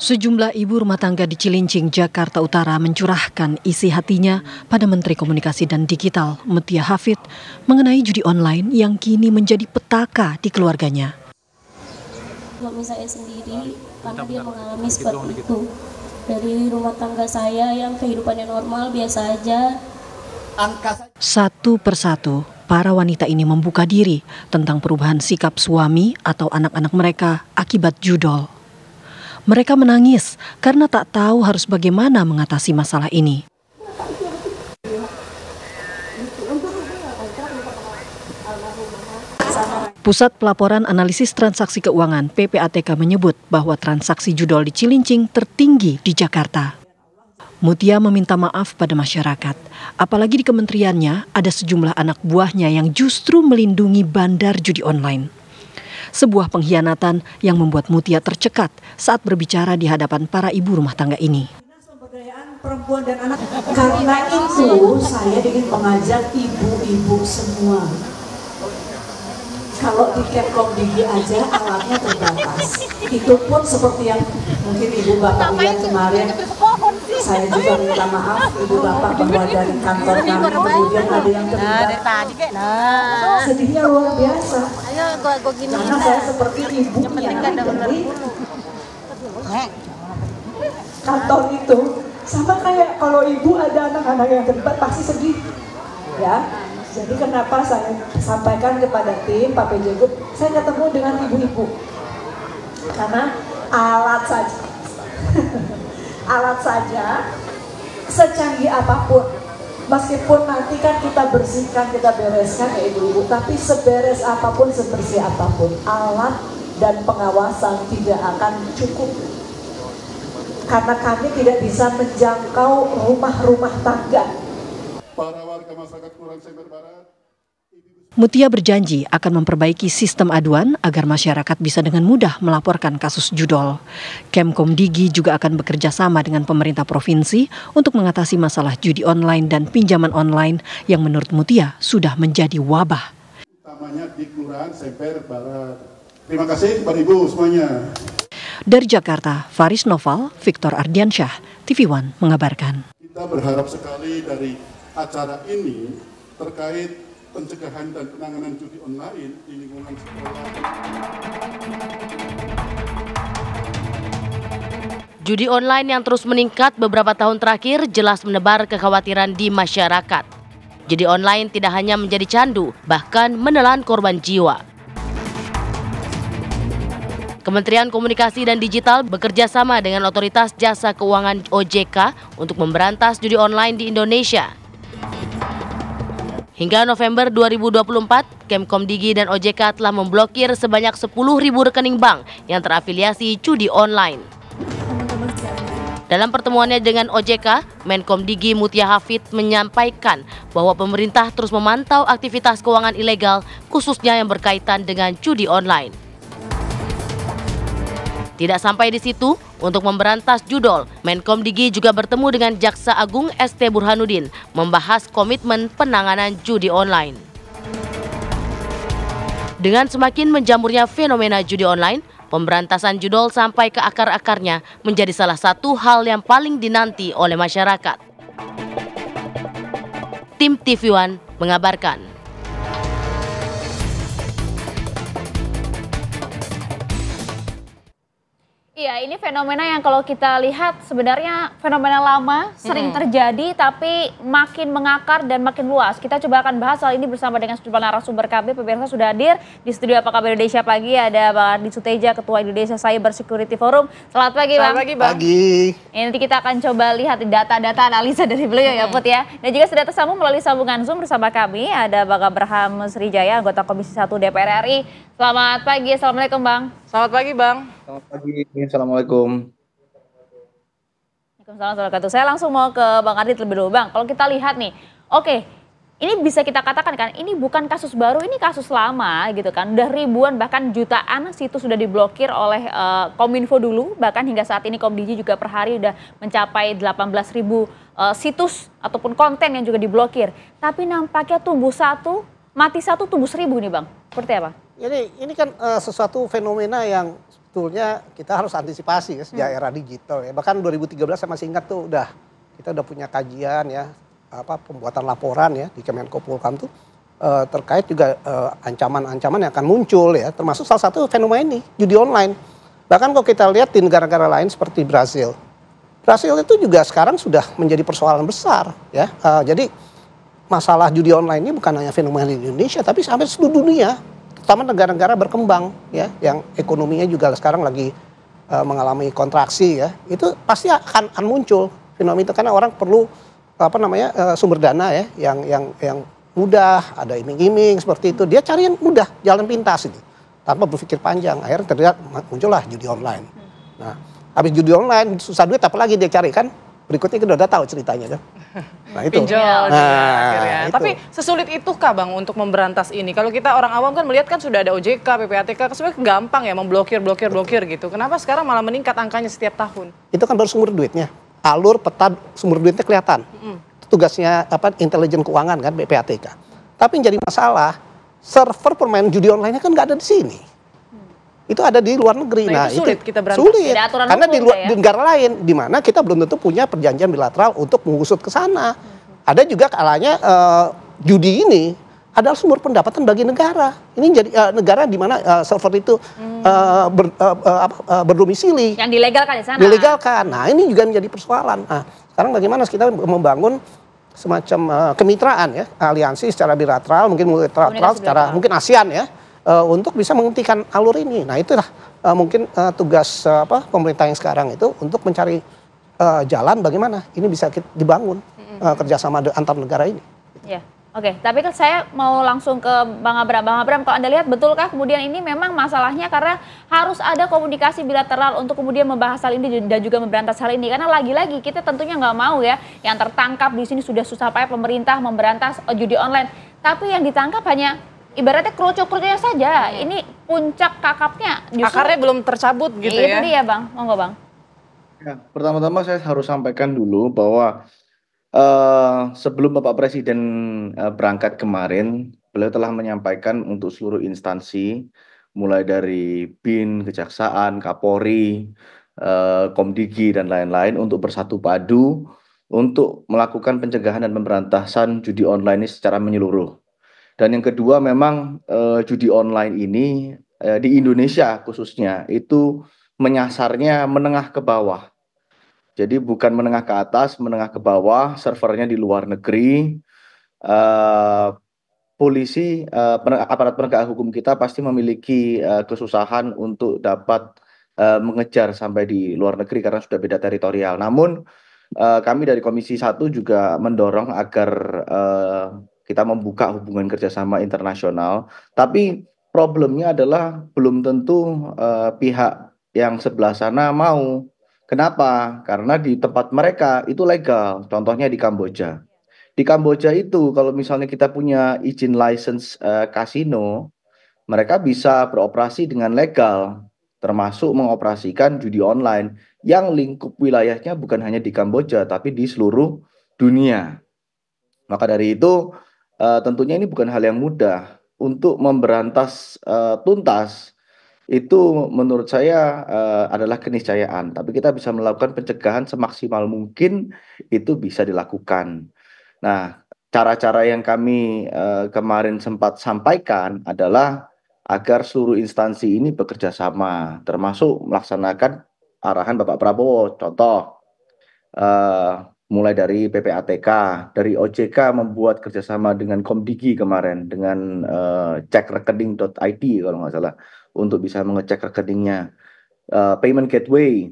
Sejumlah ibu rumah tangga di Cilincing, Jakarta Utara mencurahkan isi hatinya pada Menteri Komunikasi dan Digital, Mutia Hafid, mengenai judi online yang kini menjadi petaka di keluarganya. Suami saya sendiri, karena dia mengalami seperti itu. Dari rumah tangga saya yang kehidupannya normal, biasa aja. Satu persatu, para wanita ini membuka diri tentang perubahan sikap suami atau anak-anak mereka akibat judol. Mereka menangis karena tak tahu harus bagaimana mengatasi masalah ini. Pusat Pelaporan Analisis Transaksi Keuangan (PPATK) menyebut bahwa transaksi judol di Cilincing tertinggi di Jakarta. Mutia meminta maaf pada masyarakat, apalagi di kementeriannya ada sejumlah anak buahnya yang justru melindungi bandar judi online. Sebuah pengkhianatan yang membuat Mutia tercekat saat berbicara di hadapan para ibu rumah tangga ini. Perempuan dan anak. Karena itu saya ingin mengajak ibu-ibu semua. Kalau di Kemkom Digi aja alatnya terbatas. Itu pun seperti yang mungkin ibu bapak lihat kemarin. Saya juga minta maaf ibu bapak bahwa dari kantor kami kemudian ada yang terlibat. Sedihnya luar biasa. Karena saya seperti ibunya dari kantor itu. Sama kayak kalau ibu ada anak-anak yang terlibat pasti sedih, ya. Jadi kenapa saya sampaikan kepada tim Pak PJ Group, saya ketemu dengan ibu-ibu. Karena alat saja, alat saja, secanggih apapun, meskipun nanti kan kita bersihkan, kita bereskan ya ibu-ibu, tapi seberes apapun, sebersih apapun, alat dan pengawasan tidak akan cukup. Karena kami tidak bisa menjangkau rumah-rumah tangga. Para warga masyarakat Kelurahan Sember Barat. Mutia berjanji akan memperbaiki sistem aduan agar masyarakat bisa dengan mudah melaporkan kasus judol. Kemkom Digi juga akan bekerja sama dengan pemerintah provinsi untuk mengatasi masalah judi online dan pinjaman online yang menurut Mutia sudah menjadi wabah. Utamanya di Kelurahan Sember Barat. Terima kasih kepada Ibu semuanya. Dari Jakarta, Faris Noval, Victor Ardiansyah, TV One mengabarkan. Kita berharap sekali dari acara ini terkait pencegahan dan penanganan judi online di lingkungan sekolah. Judi online yang terus meningkat beberapa tahun terakhir jelas menebar kekhawatiran di masyarakat. Judi online tidak hanya menjadi candu, bahkan menelan korban jiwa. Kementerian Komunikasi dan Digital bekerja sama dengan Otoritas Jasa Keuangan (OJK) untuk memberantas judi online di Indonesia. Hingga November 2024, Kemkom Digi dan OJK telah memblokir sebanyak 10.000 rekening bank yang terafiliasi judi online. Dalam pertemuannya dengan OJK, Menkom Digi Mutia Hafid menyampaikan bahwa pemerintah terus memantau aktivitas keuangan ilegal, khususnya yang berkaitan dengan judi online. Tidak sampai di situ, untuk memberantas judol, Menkom Digi juga bertemu dengan Jaksa Agung ST Burhanuddin membahas komitmen penanganan judi online. Dengan semakin menjamurnya fenomena judi online, pemberantasan judol sampai ke akar-akarnya menjadi salah satu hal yang paling dinanti oleh masyarakat. Tim TV One mengabarkan. Iya, ini fenomena yang kalau kita lihat sebenarnya fenomena lama, sering terjadi tapi makin mengakar dan makin luas. Kita coba akan bahas hal ini bersama dengan sejumlah narasumber kami. Pemirsa sudah hadir di studio Apa Kabar Indonesia Pagi, ada Bang Ardi Suteja, Ketua Indonesia Cyber Security Forum. Selamat pagi, Bang. Selamat pagi, Bang. Pagi. Nanti kita akan coba lihat data-data analisa dari beliau ya, Put ya. Dan juga sudah tersambung melalui sambungan Zoom bersama kami, ada Bang Abraham Srijaya, anggota Komisi 1 DPR RI. Selamat pagi, Assalamualaikum, Bang. Selamat pagi, Bang. Selamat pagi, Assalamualaikum. Waalaikumsalam warahmatullahi wabarakatuh. Saya langsung mau ke Bang Ardi terlebih dulu, Bang. Kalau kita lihat nih, oke, ini bisa kita katakan kan, ini bukan kasus baru, ini kasus lama gitu kan. Udah ribuan bahkan jutaan situs sudah diblokir oleh Kominfo dulu, bahkan hingga saat ini Komdigi juga per hari udah mencapai 18.000 situs ataupun konten yang juga diblokir. Tapi nampaknya tumbuh satu, mati satu, tumbuh 1.000 nih, Bang. Seperti apa? Ini kan sesuatu fenomena yang sebetulnya kita harus antisipasi ya sejak era digital ya. Bahkan 2013 saya masih ingat tuh kita udah punya kajian ya, pembuatan laporan ya di Kemenko Polhukam tuh terkait juga ancaman-ancaman yang akan muncul ya, termasuk salah satu fenomena ini judi online. Bahkan kalau kita lihat di negara-negara lain seperti Brasil itu juga sekarang sudah menjadi persoalan besar ya. Jadi masalah judi online ini bukan hanya fenomena di Indonesia tapi sampai seluruh dunia, terutama negara-negara berkembang ya, yang ekonominya juga sekarang lagi mengalami kontraksi ya. Itu pasti akan muncul fenomena itu karena orang perlu sumber dana ya yang mudah, ada iming-iming seperti itu. Dia cari yang mudah, jalan pintas itu tanpa berpikir panjang. Akhirnya terlihat muncullah judi online. Nah, habis judi online susah duit, apalagi dia cari kan? Berikutnya kita udah tahu ceritanya kan. Nah itu. Pinjol akhirnya. Itu. Tapi sesulit itukah Bang untuk memberantas ini? Kalau kita orang awam kan melihat kan sudah ada OJK, PPATK, sebenarnya gampang ya memblokir gitu. Kenapa sekarang malah meningkat angkanya setiap tahun? Itu kan baru sumber duitnya. Alur peta sumber duitnya kelihatan. Tugasnya intelijen keuangan kan, PPATK. Tapi yang jadi masalah, server permain judi online-nya kan nggak ada di sini. Itu ada di luar negeri. Nah itu sulit kita berantas. Sulit. Karena di negara lain, di mana kita belum tentu punya perjanjian bilateral untuk mengusut ke sana. Ada juga kalanya judi ini adalah sumber pendapatan bagi negara. Ini jadi negara di mana server itu berdomisili. Yang dilegalkan di sana. Dilegalkan. Nah ini juga menjadi persoalan. Nah, sekarang bagaimana kita membangun semacam kemitraan ya, aliansi secara bilateral, mungkin multilateral, secara mungkin ASEAN ya, untuk bisa menghentikan alur ini. Nah itulah mungkin tugas pemerintah yang sekarang itu untuk mencari jalan bagaimana ini bisa dibangun kerjasama antar negara ini. Ya. Oke, tapi kan saya mau langsung ke Bang Abram. Bang Abram, kalau Anda lihat betulkah kemudian ini memang masalahnya karena harus ada komunikasi bilateral untuk kemudian membahas hal ini dan juga memberantas hal ini. Karena lagi-lagi kita tentunya nggak mau ya yang tertangkap di sini sudah susah payah pemerintah memberantas judi online. Tapi yang ditangkap hanya ibaratnya kerucuk-kerucuknya saja. Ini puncak kakapnya justru akarnya belum tercabut gitu ya. Itu dia Bang, monggo Bang. Ya, pertama-tama saya harus sampaikan dulu bahwa sebelum Bapak Presiden berangkat kemarin, beliau telah menyampaikan untuk seluruh instansi, mulai dari BIN, Kejaksaan, Kapolri, Komdigi, dan lain-lain untuk bersatu padu untuk melakukan pencegahan dan pemberantasan judi online ini secara menyeluruh. Dan yang kedua memang judi online ini di Indonesia khususnya itu menyasarnya menengah ke bawah. Jadi bukan menengah ke atas, menengah ke bawah, servernya di luar negeri. Polisi, aparat penegak hukum kita pasti memiliki kesusahan untuk dapat mengejar sampai di luar negeri karena sudah beda teritorial. Namun kami dari Komisi 1 juga mendorong agar kita membuka hubungan kerjasama internasional. Tapi problemnya adalah belum tentu pihak yang sebelah sana mau. Kenapa? Karena di tempat mereka itu legal, contohnya di Kamboja. Di Kamboja itu kalau misalnya kita punya izin license kasino, mereka bisa beroperasi dengan legal, termasuk mengoperasikan judi online yang lingkup wilayahnya bukan hanya di Kamboja, tapi di seluruh dunia. Maka dari itu tentunya ini bukan hal yang mudah untuk memberantas tuntas. Itu menurut saya adalah keniscayaan. Tapi kita bisa melakukan pencegahan semaksimal mungkin itu bisa dilakukan. Nah, cara-cara yang kami kemarin sempat sampaikan adalah agar seluruh instansi ini bekerja sama, termasuk melaksanakan arahan Bapak Prabowo. Contoh, mulai dari PPATK, dari OJK membuat kerjasama dengan Komdigi kemarin, dengan cekrekening.id kalau nggak salah, untuk bisa mengecek rekeningnya, payment gateway.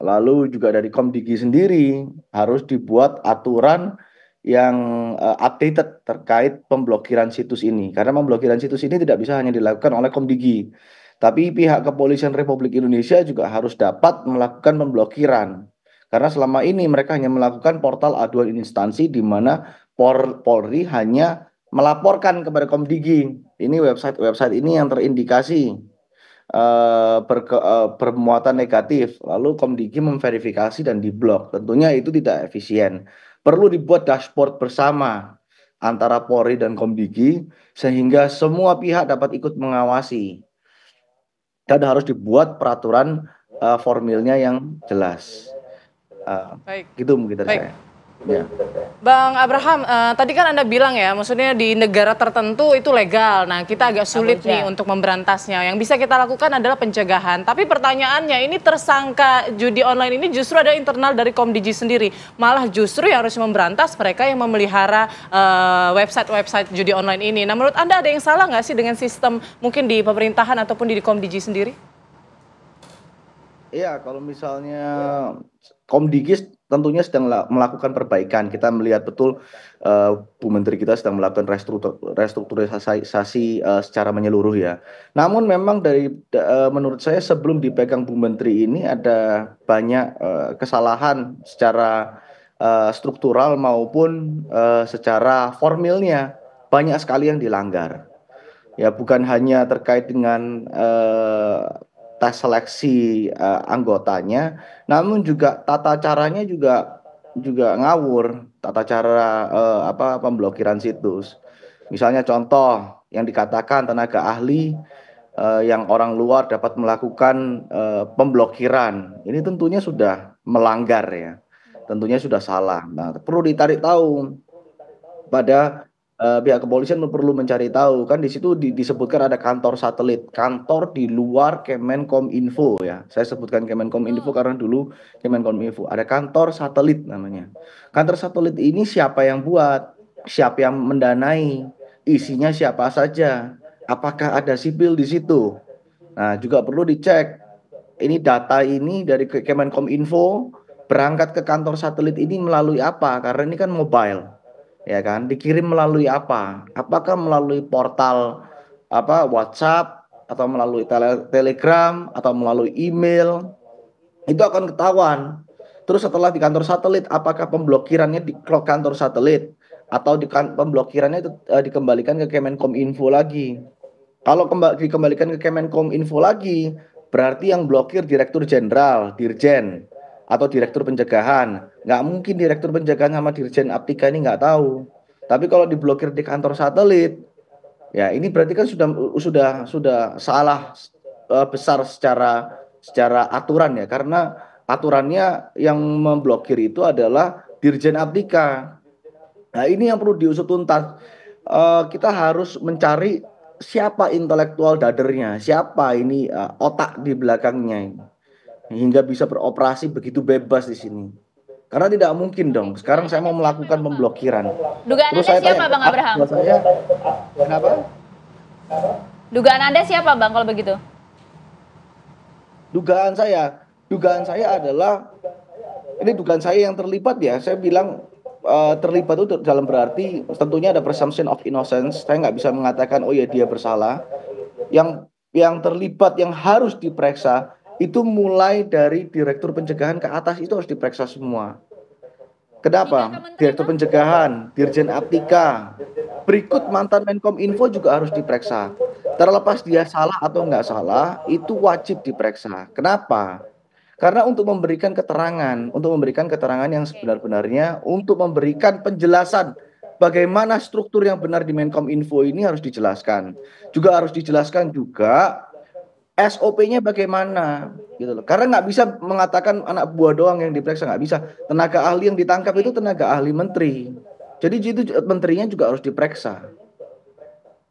Lalu juga dari Komdigi sendiri harus dibuat aturan yang updated terkait pemblokiran situs ini. Karena pemblokiran situs ini tidak bisa hanya dilakukan oleh Komdigi, tapi pihak Kepolisian Republik Indonesia juga harus dapat melakukan pemblokiran. Karena selama ini mereka hanya melakukan portal aduan instansi di mana Polri hanya melaporkan kepada Komdigi. Ini website ini yang terindikasi bermuatan negatif, lalu Komdigi memverifikasi dan diblok. Tentunya itu tidak efisien. Perlu dibuat dashboard bersama antara Polri dan Komdigi sehingga semua pihak dapat ikut mengawasi. dan harus dibuat peraturan formilnya yang jelas. Baik. Gitu mungkin dari saya. Ya. Bang Abraham, tadi kan Anda bilang ya, maksudnya di negara tertentu itu legal. Nah, kita agak sulit nih untuk memberantasnya. Yang bisa kita lakukan adalah pencegahan. Tapi pertanyaannya, ini tersangka judi online ini justru ada internal dari Komdigi sendiri. Malah justru yang harus memberantas mereka yang memelihara website-website judi online ini. Nah, menurut Anda ada yang salah nggak sih dengan sistem mungkin di pemerintahan ataupun di Komdigi sendiri? Iya, kalau misalnya Komdigi tentunya sedang melakukan perbaikan. Kita melihat betul Bu Menteri kita sedang melakukan restrukturisasi secara menyeluruh ya. Namun memang menurut saya sebelum dipegang Bu Menteri ini ada banyak kesalahan secara struktural maupun secara formilnya. Banyak sekali yang dilanggar. Ya, bukan hanya terkait dengan tes seleksi anggotanya, namun juga tata caranya juga ngawur, tata cara pemblokiran situs. Misalnya contoh yang dikatakan tenaga ahli yang orang luar dapat melakukan pemblokiran, ini tentunya sudah melanggar ya, tentunya sudah salah. Nah, perlu ditarik tahu pada pihak kepolisian perlu mencari tahu, kan di situ disebutkan ada kantor satelit, kantor di luar Kemenkominfo ya. Saya sebutkan Kemenkominfo karena dulu Kemenkominfo ada kantor satelit namanya. Kantor satelit ini siapa yang buat, siapa yang mendanai, isinya siapa saja, apakah ada sipil di situ. Nah, juga perlu dicek. Ini data ini dari Kemenkominfo berangkat ke kantor satelit ini melalui apa? Karena ini kan mobile. Ya kan, dikirim melalui apa? Apakah melalui portal WhatsApp atau melalui Telegram atau melalui email? Itu akan ketahuan. Terus setelah di kantor satelit, apakah pemblokirannya di kantor satelit atau pemblokirannya dikembalikan ke Kemenkominfo lagi? Kalau dikembalikan ke Kemenkominfo lagi, berarti yang blokir Direktur Jenderal, Dirjen, atau Direktur Pencegahan. Nggak mungkin Direktur Pencegahan sama Dirjen Aptika ini nggak tahu. Tapi kalau diblokir di kantor satelit, ya ini berarti kan sudah salah besar secara aturan ya. Karena aturannya yang memblokir itu adalah Dirjen Aptika. Nah, ini yang perlu diusut tuntas. Kita harus mencari siapa intelektual dadernya, siapa ini otak di belakangnya ini, hingga bisa beroperasi begitu bebas di sini. Karena tidak mungkin dong. Sekarang saya mau melakukan pemblokiran. Dugaan Anda siapa, Bang Abraham? Kenapa? Dugaan Anda siapa, Bang, kalau begitu? Dugaan saya adalah, ini dugaan saya yang terlibat ya. Saya bilang terlibat itu dalam berarti tentunya ada presumption of innocence. Saya nggak bisa mengatakan oh ya dia bersalah. Yang terlibat yang harus diperiksa itu mulai dari Direktur Pencegahan ke atas itu harus diperiksa semua. Kenapa? Direktur Pencegahan, Dirjen Aptika, berikut mantan Menkominfo juga harus diperiksa. Terlepas dia salah atau nggak salah, itu wajib diperiksa. Kenapa? Karena untuk memberikan keterangan yang sebenar-benarnya, untuk memberikan penjelasan bagaimana struktur yang benar di Menkominfo ini harus dijelaskan. Juga harus dijelaskan juga SOP-nya bagaimana gitu loh. Karena nggak bisa mengatakan anak buah doang yang diperiksa, nggak bisa. Tenaga ahli yang ditangkap itu tenaga ahli menteri. Jadi itu menterinya juga harus diperiksa.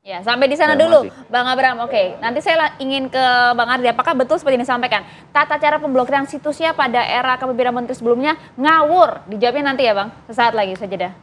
Ya, sampai di sana dulu, Bang Abraham. Oke, nanti saya ingin ke Bang Ardi. Apakah betul seperti yang disampaikan? Tata cara pemblokiran situsnya pada era kepemimpinan menteri sebelumnya ngawur. Dijawabnya nanti ya, Bang. Sesaat lagi, usai jeda.